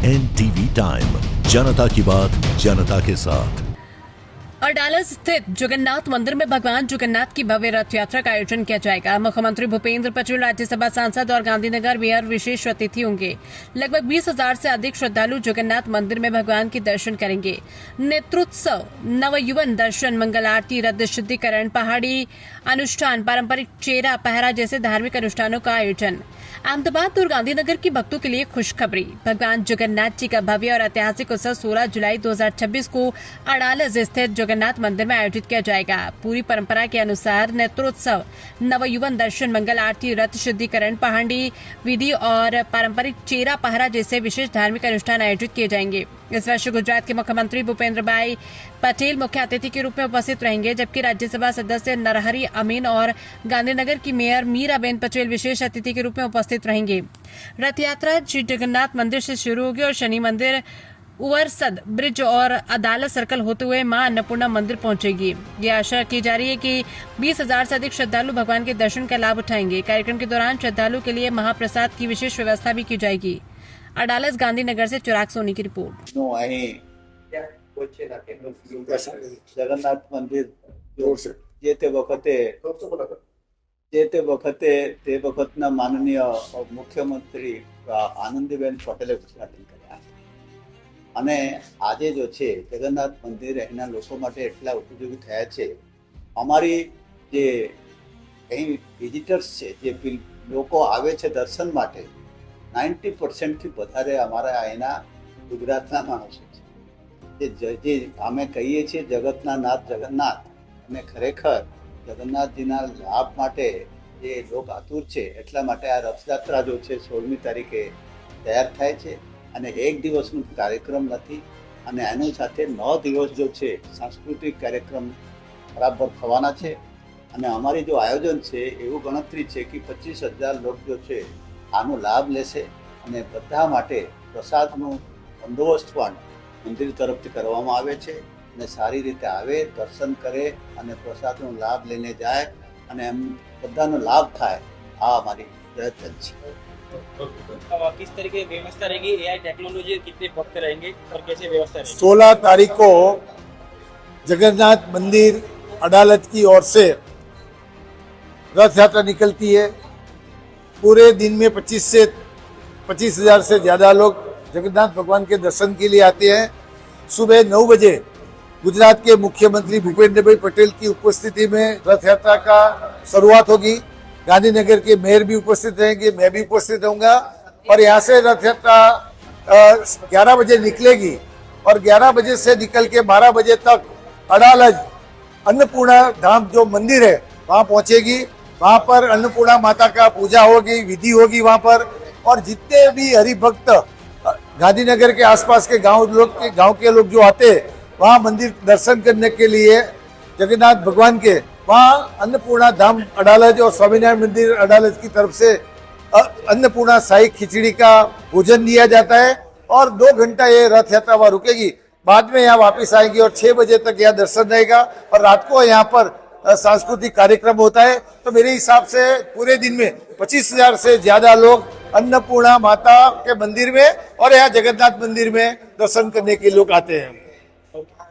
NTV time, जनता की बात जनता के साथ। अडालज स्थित जगन्नाथ मंदिर में भगवान जगन्नाथ की भव्य रथ यात्रा का आयोजन किया जाएगा। मुख्यमंत्री भूपेंद्र पटेल, राज्यसभा सांसद और गांधीनगर मेयर विशेष अतिथि होंगे। लगभग 20,000 से अधिक श्रद्धालु जगन्नाथ मंदिर में भगवान के दर्शन करेंगे। नेत्रोत्सव, नवयुवन दर्शन, मंगल आरती, रथ शुद्धिकरण, पहाड़ी अनुष्ठान, पारंपरिक चेरा पहरा जैसे धार्मिक अनुष्ठानों का आयोजन। अहमदाबाद और गांधीनगर के भक्तों के लिए खुशखबरी। भगवान जगन्नाथ जी का भव्य और ऐतिहासिक उत्सव 16 जुलाई 2026 को अडालज स्थित जगन्नाथ मंदिर में आयोजित किया जाएगा। पूरी परंपरा के अनुसार नेत्रोत्सव, नवयुवन दर्शन, मंगल आरती, रथ शुद्धिकरण, पहाड़ी विधि और पारंपरिक चेरा पहरा जैसे विशेष धार्मिक अनुष्ठान आयोजित किए जाएंगे। इस वर्ष गुजरात के मुख्यमंत्री भूपेंद्र भाई पटेल मुख्य अतिथि के रूप में उपस्थित रहेंगे, जबकि राज्यसभा सदस्य नरहरि अमीन और गांधीनगर की मेयर मीराबेन पटेल विशेष अतिथि के रूप में उपस्थित रहेंगे। रथ यात्रा श्री जगन्नाथ मंदिर से शुरू होगी और शनि मंदिर, उवरसद ब्रिज और अदालत सर्कल होते हुए मां अन्नपूर्णा मंदिर पहुंचेगी। ये आशा की जा रही है कि 20,000 से अधिक श्रद्धालु भगवान के दर्शन का लाभ उठाएंगे। कार्यक्रम के दौरान श्रद्धालु के लिए महाप्रसाद की विशेष व्यवस्था भी की जाएगी। अडालज गांधीनगर से चिराग सोनी की रिपोर्ट। जगन्नाथ मंदिर જે વખતના માનનીય મુખ્યમંત્રી આનંદીબેન પટેલે ઉદ્ઘાટન કર્યા અને આજે જો છે જગન્નાથ મંદિર એના લોકો માટે એટલા ઉપયોગી થયા છે। અમારી જે અહીં વિઝિટર્સ છે, જે લોકો આવે છે દર્શન માટે, 90% થી વધારે અમારા અહીંના ગુજરાતના માણસો છે। જે અમે કહીએ છીએ જગતના નાથ જગન્નાથ, અને ખરેખર જગન્નાથજીના લાભ માટે જે લોક આતુર છે, એટલા માટે આ રથયાત્રા જો છે 16મી તારીખે તૈયાર થાય છે અને એક દિવસનો કાર્યક્રમ નથી અને એની સાથે 9 દિવસ જો છે સાંસ્કૃતિક કાર્યક્રમ બરાબર થવાના છે અને અમારી જો આયોજન છે એવું ગણતરી છે કે 25,000 લોક જો છે આનો લાભ લેશે અને બધા માટે પ્રસાદનો બંદોબસ્ત પણ મંદિર તરફથી કરવામાં આવે છે અને સારી રીતે આવે, દર્શન કરે અને પ્રસાદનો લાભ લઈને જાય અને એમ બધાનો લાભ થાય, આ અમારી પ્રયત્ન છે। किस तरीके की व्यवस्था रहेगी? एआई टेक्नोलॉजी, कितने भक्त रहेंगे और कैसे व्यवस्था रहेगी? 16 तारीख को जगन्नाथ मंदिर अडालज की ओर से रथ यात्रा निकलती है। पूरे दिन में 25,000 से ज़्यादा लोग जगन्नाथ भगवान के दर्शन के लिए आते हैं। सुबह 9 बजे गुजरात के मुख्यमंत्री भूपेंद्र भाई पटेल की उपस्थिति में रथ यात्रा का शुरुआत होगी। गांधीनगर के मेयर भी उपस्थित रहेंगे, मैं भी उपस्थित रहूंगा और यहाँ से रथ यात्रा 11 बजे निकलेगी और 11 बजे से निकल के 12 बजे तक अडालज अन्नपूर्णा धाम जो मंदिर है वहाँ पहुँचेगी। वहाँ पर अन्नपूर्णा माता का पूजा होगी, विधि होगी वहाँ पर, और जितने भी हरिभक्त गांधीनगर के आसपास के गांव के लोग जो आते हैं वहाँ मंदिर दर्शन करने के लिए जगन्नाथ भगवान के, वहाँ अन्नपूर्णा धाम अडालज और स्वामीनारायण मंदिर अडालज की तरफ से अन्नपूर्णा शाही खिचड़ी का भोजन दिया जाता है और 2 घंटा ये रथ यात्रा वहाँ रुकेगी। बाद में यहाँ वापस आएंगे और 6 बजे तक यहाँ दर्शन रहेगा और रात को यहाँ पर सांस्कृतिक कार्यक्रम होता है। तो मेरे हिसाब से पूरे दिन में 25,000 से ज्यादा लोग अन्नपूर्णा माता के मंदिर में और यहाँ जगन्नाथ मंदिर में दर्शन करने के लोग आते हैं।